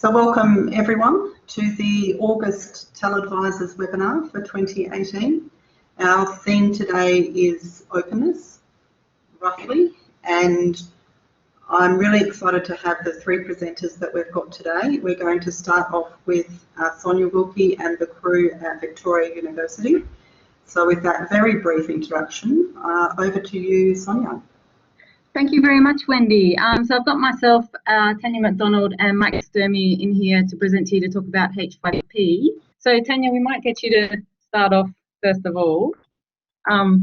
So welcome everyone to the August TELedvisors webinar for 2018. Our theme today is openness, roughly, and I'm really excited to have the three presenters that we've got today. We're going to start off with Sonia Wilkie and the crew at Victorian University. So with that very brief introduction, over to you, Sonia. Thank you very much, Wendy. So I've got myself, Tania McDonald and Mike Sturmey in here to present to you to talk about H5P. So Tania, we might get you to start off first of all. First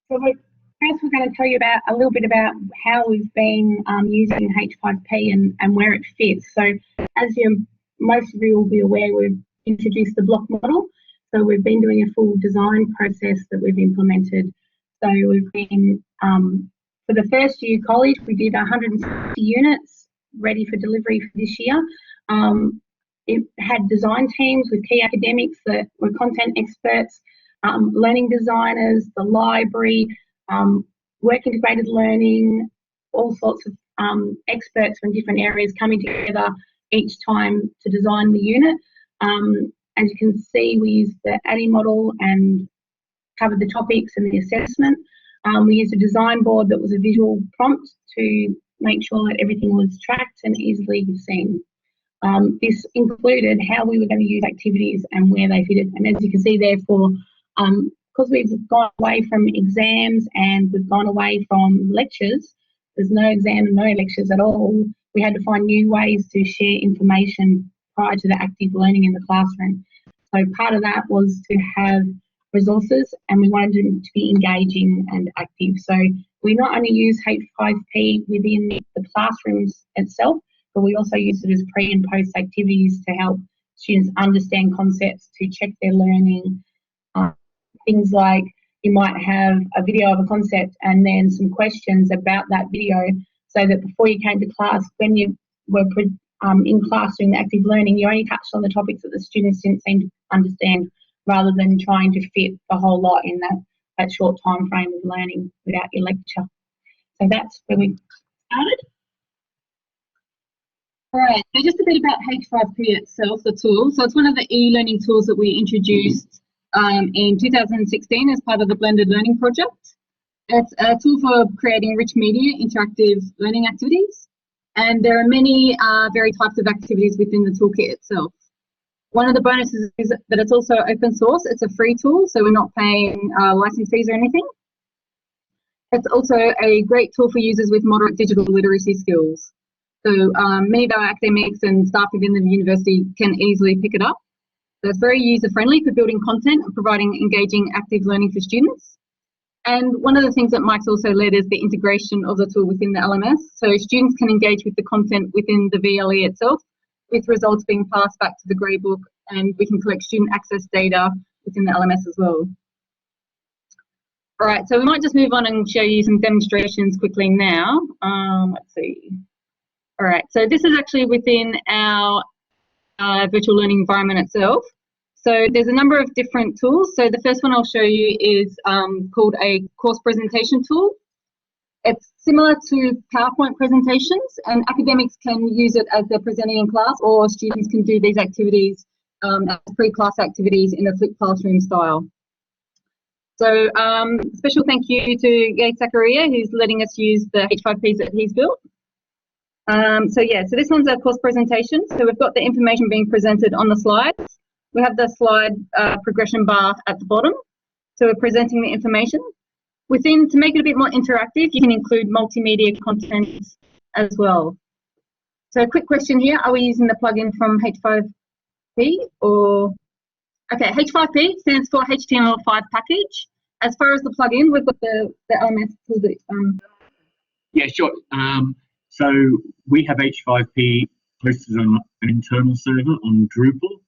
we're going to tell you about a little bit about how we've been using H5P and where it fits. So as most of you will be aware, we've introduced the block model. So we've been doing a full design process that we've implemented. So we've been for the first year college, we did 160 units ready for delivery for this year. It had design teams with key academics that were content experts, learning designers, the library, work integrated learning, all sorts of experts from different areas coming together each time to design the unit. As you can see, we used the ADDIE model and covered the topics and the assessment. We used a design board that was a visual prompt to make sure that everything was tracked and easily seen. This included how we were going to use activities and where they fitted. And as you can see, therefore, because we've gone away from exams and we've gone away from lectures, there's no exam and no lectures at all, we had to find new ways to share information prior to the active learning in the classroom. So part of that was to have resources, and we wanted them to be engaging and active. So we not only use H5P within the classrooms itself, but we also use it as pre and post activities to help students understand concepts, to check their learning. Things like you might have a video of a concept and then some questions about that video, so that before you came to class, when you were in class doing the active learning, you only touched on the topics that the students didn't seem to understand, rather than trying to fit the whole lot in that short time frame of learning without your lecture. So that's where we started. All right, so just a bit about H5P itself, the tool. So it's one of the e-learning tools that we introduced in 2016 as part of the Blended Learning Project. It's a tool for creating rich media, interactive learning activities. And there are many varied types of activities within the toolkit itself. One of the bonuses is that it's also open source. It's a free tool, so we're not paying license fees or anything. It's also a great tool for users with moderate digital literacy skills. So many of our academics and staff within the university can easily pick it up. So it's very user-friendly for building content and providing engaging active learning for students. And one of the things that Mike's also led is the integration of the tool within the LMS. So students can engage with the content within the VLE itself, with results being passed back to the gradebook, and we can collect student access data within the LMS as well. All right, so we might just move on and show you some demonstrations quickly now. Let's see. All right, so this is actually within our virtual learning environment itself. So there's a number of different tools. So the first one I'll show you is called a course presentation tool. It's similar to PowerPoint presentations, and academics can use it as they're presenting in class, or students can do these activities as pre-class activities in a flipped classroom style. So special thank you to Yates Zakaria, who's letting us use the H5Ps that he's built. So this one's our course presentation. So we've got the information being presented on the slides. We have the slide progression bar at the bottom. So we're presenting the information. To make it a bit more interactive, you can include multimedia content as well. So a quick question here, are we using the plugin from H5P or? Okay, H5P stands for HTML5 package. As far as the plugin, we've got the LMS tool that, Yeah, sure. So we have H5P hosted on an internal server on Drupal.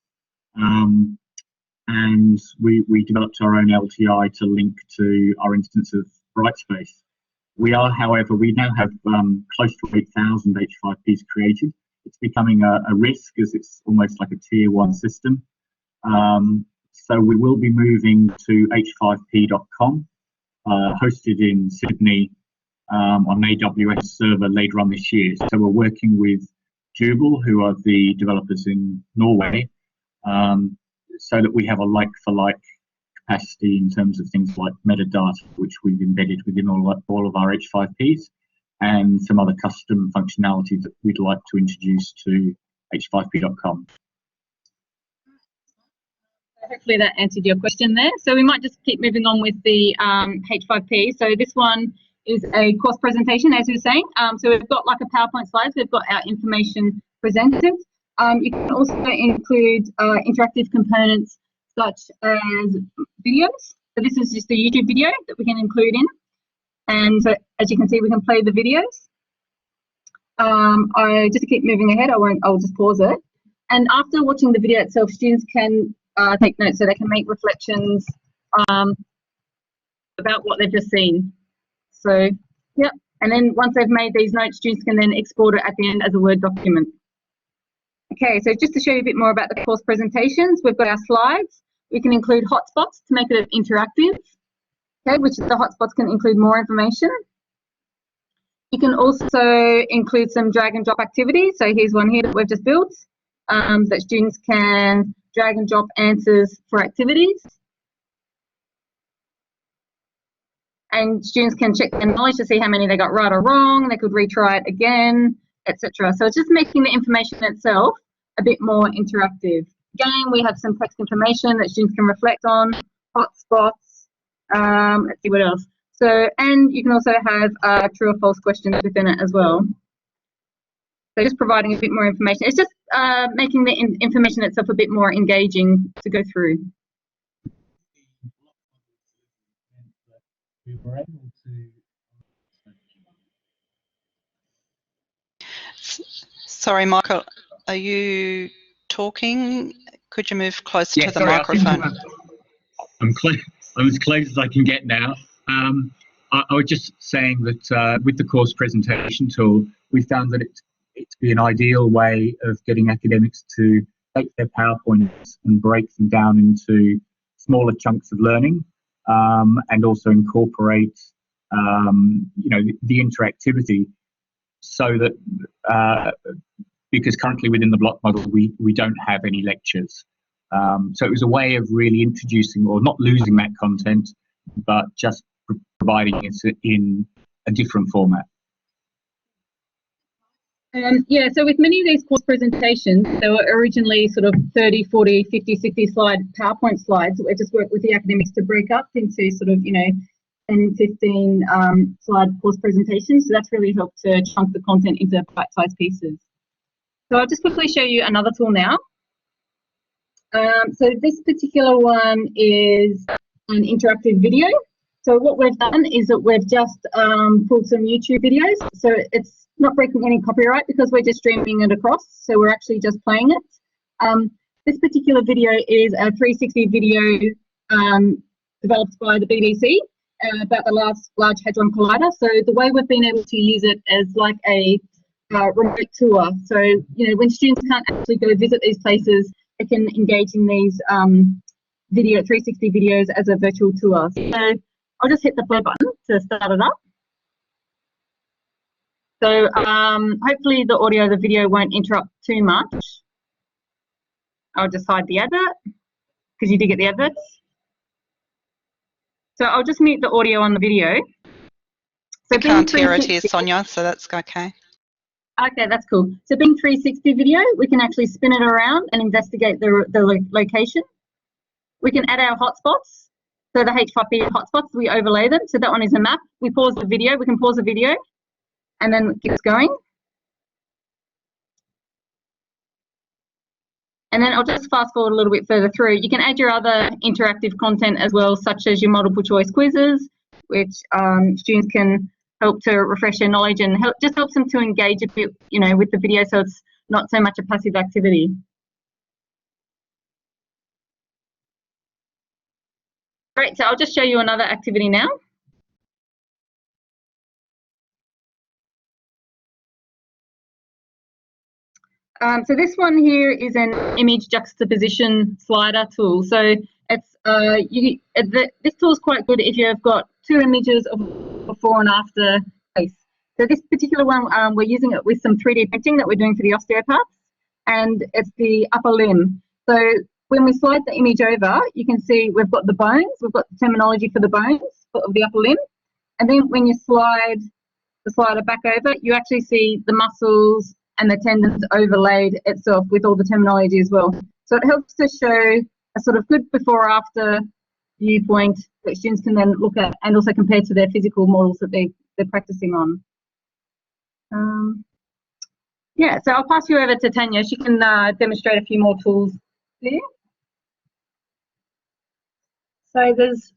And we developed our own LTI to link to our instance of Brightspace. We now have close to 8,000 H5Ps created. It's becoming a risk, as it's almost like a tier 1 system. So we will be moving to h5p.com, hosted in Sydney on an AWS server later on this year. So we're working with Jubel, who are the developers in Norway, so that we have a like-for-like capacity in terms of things like metadata, which we've embedded within all of our H5Ps, and some other custom functionality that we'd like to introduce to h5p.com. Hopefully that answered your question there. So we might just keep moving on with the H5P. So this one is a course presentation, as you were saying. So we've got like a PowerPoint slides, we've got our information presented. You can also include interactive components such as videos. So this is just a YouTube video that we can include in. And so as you can see, we can play the videos. Just to keep moving ahead, I'll just pause it. And after watching the video itself, students can take notes, so they can make reflections about what they've just seen. So, yeah, and then once they've made these notes, students can then export it at the end as a Word document. Okay, so just to show you a bit more about the course presentations, we've got our slides. We can include hotspots to make it interactive, okay, which the hotspots can include more information. You can also include some drag and drop activities. So here's one here that we've just built, that students can drag and drop answers for activities. And students can check their knowledge to see how many they got right or wrong. They could retry it again, etc. So it's just making the information itself a bit more interactive. Again, we have some text information that students can reflect on, hotspots, let's see what else. So, and you can also have true or false questions within it as well. So just providing a bit more information. It's just making the information itself a bit more engaging to go through. We were able to... Sorry, Michael, are you talking? Could you move closer to the sorry, microphone? I'm as close as I can get now. I was just saying that with the course presentation tool, we found that it to be an ideal way of getting academics to take their PowerPoints and break them down into smaller chunks of learning, and also incorporate the interactivity, so that because currently within the block model we don't have any lectures, so it was a way of really introducing, or not losing, that content, but just providing it in a different format. Yeah, so with many of these course presentations, they were originally sort of 30, 40, 50, 60 slide PowerPoint slides. We just worked with the academics to break up into sort of, 10, 15 slide course presentations. So that's really helped to chunk the content into bite-sized pieces. So I'll just quickly show you another tool now. So this particular one is an interactive video. So what we've done is that we've just pulled some YouTube videos. So it's not breaking any copyright because we're just streaming it across. So we're actually just playing it. This particular video is a 360 video developed by the BBC about the Large Hadron Collider. So the way we've been able to use it as like a remote tour. So, when students can't actually go visit these places, they can engage in these 360 videos as a virtual tour. So I'll just hit the play button to start it up. So hopefully the audio of the video won't interrupt too much. I'll just hide the advert, because you did get the adverts. So I'll just mute the audio on the video. So I can't hear it here, Sonia, so that's okay. Okay, that's cool. So being 360 video, we can actually spin it around and investigate the location. We can add our hotspots. So the H5P hotspots, we overlay them. So that one is a map. We pause the video. We can pause the video and then it keeps going. And then I'll just fast forward a little bit further through. You can add your other interactive content as well, such as your multiple choice quizzes, which students can help to refresh their knowledge and just helps them to engage a bit, with the video, so it's not so much a passive activity. Great, so I'll just show you another activity now. So this one here is an image juxtaposition slider tool. So it's this tool is quite good if you've got two images of before and after face. So this particular one, we're using it with some 3D printing that we're doing for the osteopaths, and it's the upper limb. So when we slide the image over, you can see we've got the bones, we've got the terminology for the bones of the upper limb, and then when you slide the slider back over, you actually see the muscles and the tendons overlaid itself with all the terminology as well. So it helps to show a sort of good before or after viewpoint that students can then look at and also compare to their physical models that they're practicing on. Yeah, so I'll pass you over to Tania. She can demonstrate a few more tools there. So there's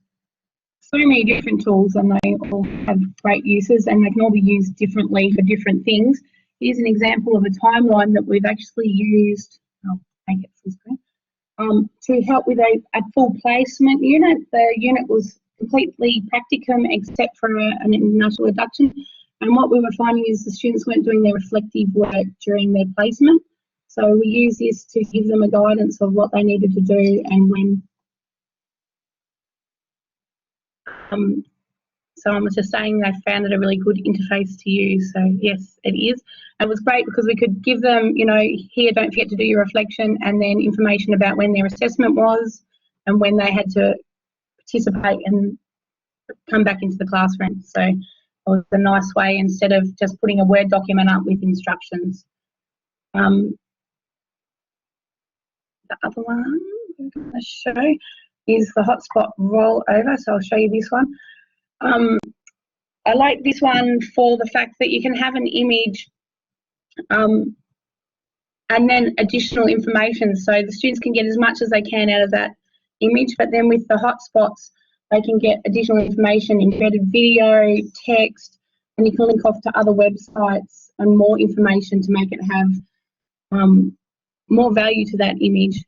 so many different tools and they all have great uses and they can all be used differently for different things. Here's an example of a timeline that we've actually used, I'll make it full screen, to help with a full placement unit. The unit was completely practicum except for an international reduction. And what we were finding is the students weren't doing their reflective work during their placement. So we use this to give them a guidance of what they needed to do and when. So I was just saying they found it a really good interface to use. So yes, it is. It was great because we could give them, you know, here, don't forget to do your reflection, and then information about when their assessment was and when they had to participate and come back into the classroom. So it was a nice way instead of just putting a Word document up with instructions. The other one I'm going to show is the hotspot rollover. So I'll show you this one. I like this one for the fact that you can have an image and then additional information. So the students can get as much as they can out of that image, but then with the hotspots, they can get additional information, embedded video, text, and you can link off to other websites and more information to make it have more value to that image.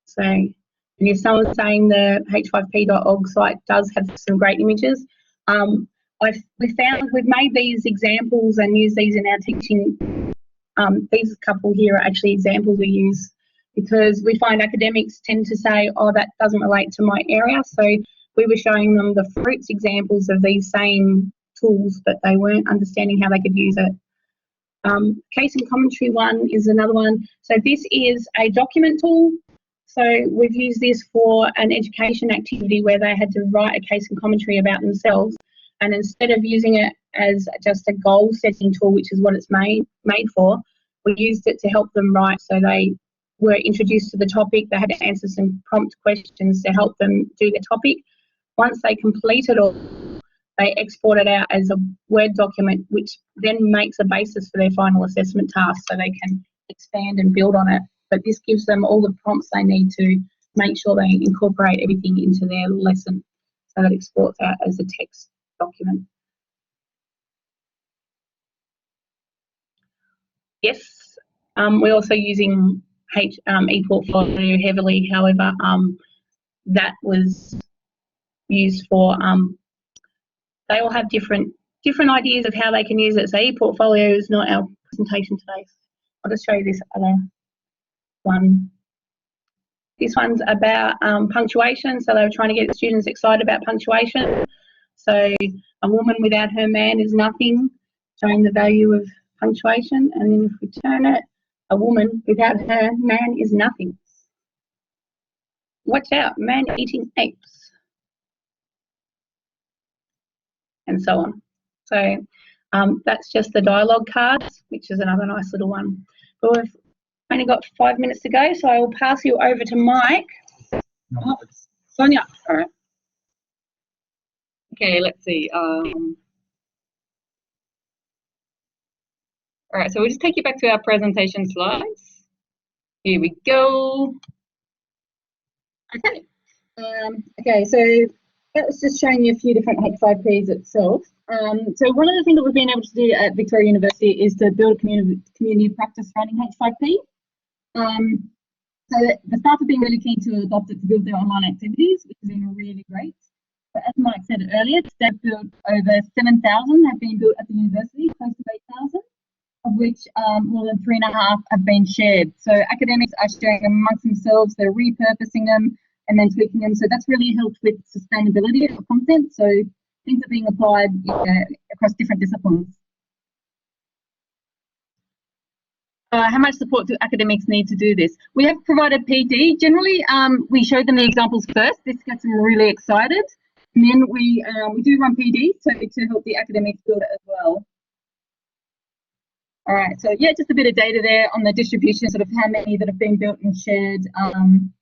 So, and if someone's saying the h5p.org site does have some great images, we found we've made these examples and used these in our teaching. These couple here are actually examples we use because we find academics tend to say, oh, that doesn't relate to my area. So we were showing them the fruits examples of these same tools, but they weren't understanding how they could use it. Case and commentary one is another one. So this is a document tool. So we've used this for an education activity where they had to write a case and commentary about themselves. And instead of using it as just a goal setting tool, which is what it's made for, we used it to help them write. So they were introduced to the topic. They had to answer some prompt questions to help them do the topic. Once they completed all, they export it out as a Word document, which then makes a basis for their final assessment task so they can expand and build on it. But this gives them all the prompts they need to make sure they incorporate everything into their lesson so that it exports out as a text document. Yes, we're also using ePortfolio heavily. However, that was used for, they all have different ideas of how they can use it. So ePortfolio is not our presentation today. I'll just show you this other one. This one's about punctuation. So they were trying to get the students excited about punctuation. So a woman without her man is nothing, showing the value of punctuation. And then if we turn it, a woman without her man is nothing. Watch out, man eating apes. And so on. So that's just the dialogue cards, which is another nice little one. But we've only got 5 minutes to go, so I will pass you over to Mike. Oh, Sonia. All right. Okay, let's see. All right, so we'll just take you back to our presentation slides. Here we go. Okay. Okay, so that was just showing you a few different H5Ps itself. So one of the things that we've been able to do at Victorian University is to build a community practice running H5P. So the staff have been really keen to adopt it to build their online activities, which has been really great. But as Mike said earlier, they've built over 7,000 have been built at the university, close to 8,000, of which more than 3.5 have been shared. So academics are sharing them amongst themselves, they're repurposing them and then tweaking them. So that's really helped with sustainability of content. So things are being applied across different disciplines. How much support do academics need to do this? We have provided PD. Generally, we show them the examples first. This gets them really excited. And then we do run PD to help the academics build it as well. All right, so yeah, just a bit of data there on the distribution, sort of how many that have been built and shared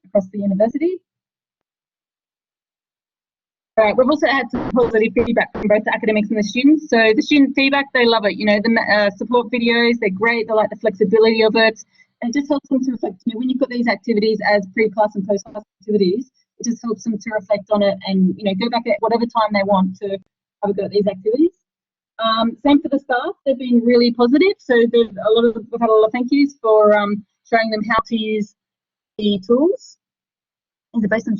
across the university. All right, we've also had some positive feedback from both the academics and the students. So the student feedback, they love it. You know, the support videos, they're great. They like the flexibility of it. And it just helps them to reflect. You know, when you've got these activities as pre-class and post-class activities, it just helps them to reflect on it and, you know, go back at whatever time they want to have a go at these activities. Same for the staff. They've been really positive. So we've had a lot of thank yous for showing them how to use the tools. Is it based on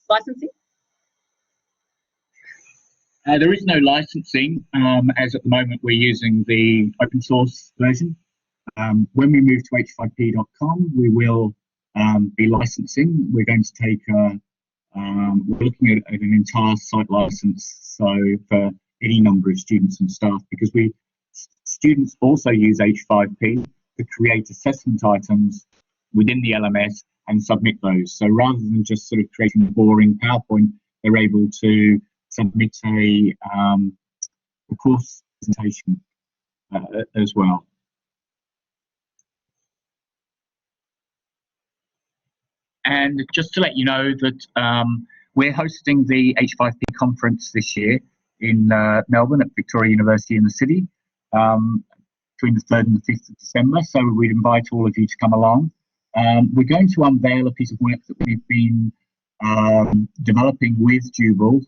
licensing? There is no licensing, as at the moment we're using the open source version. When we move to h5p.com, we will be licensing. We're going to take we're looking at an entire site license, so for any number of students and staff, because students also use H5P to create assessment items within the LMS and submit those. So rather than just sort of creating a boring PowerPoint, they're able to submit a course presentation as well. And just to let you know that we're hosting the H5P conference this year in Melbourne at Victorian University in the city between the 3rd and the 5th of December. So we'd invite all of you to come along. We're going to unveil a piece of work that we've been developing with Jubal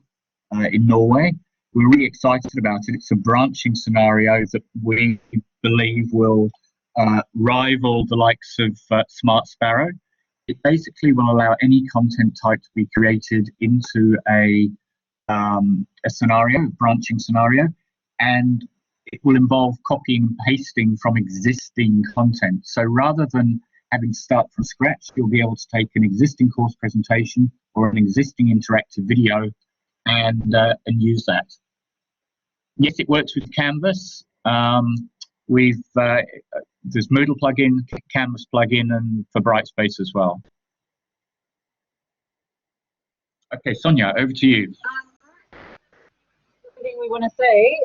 in Norway. We're really excited about it. It's a branching scenario that we believe will rival the likes of Smart Sparrow. It basically will allow any content type to be created into a scenario, a branching scenario, and it will involve copying and pasting from existing content. So rather than having to start from scratch, you'll be able to take an existing course presentation or an existing interactive video and use that. Yes, it works with Canvas. There's Moodle plugin, Canvas plugin, and for Brightspace as well. Okay, Sonia, over to you. Everything we want to say.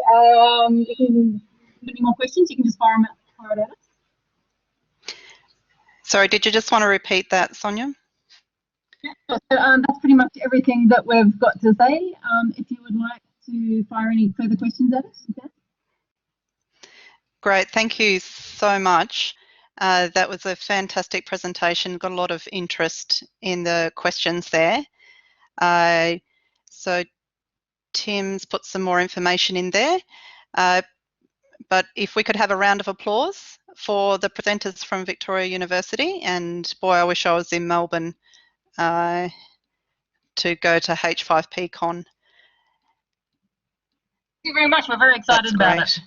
You can, any more questions? You can just fire it at us. Sorry, did you just want to repeat that, Sonia? Yeah, so, that's pretty much everything that we've got to say. If you would like to fire any further questions at us, okay? Great, thank you so much. That was a fantastic presentation. Got a lot of interest in the questions there. So Tim's put some more information in there. But if we could have a round of applause for the presenters from Victoria University, and boy, I wish I was in Melbourne to go to H5P Con. Thank you very much. We're very excited about it.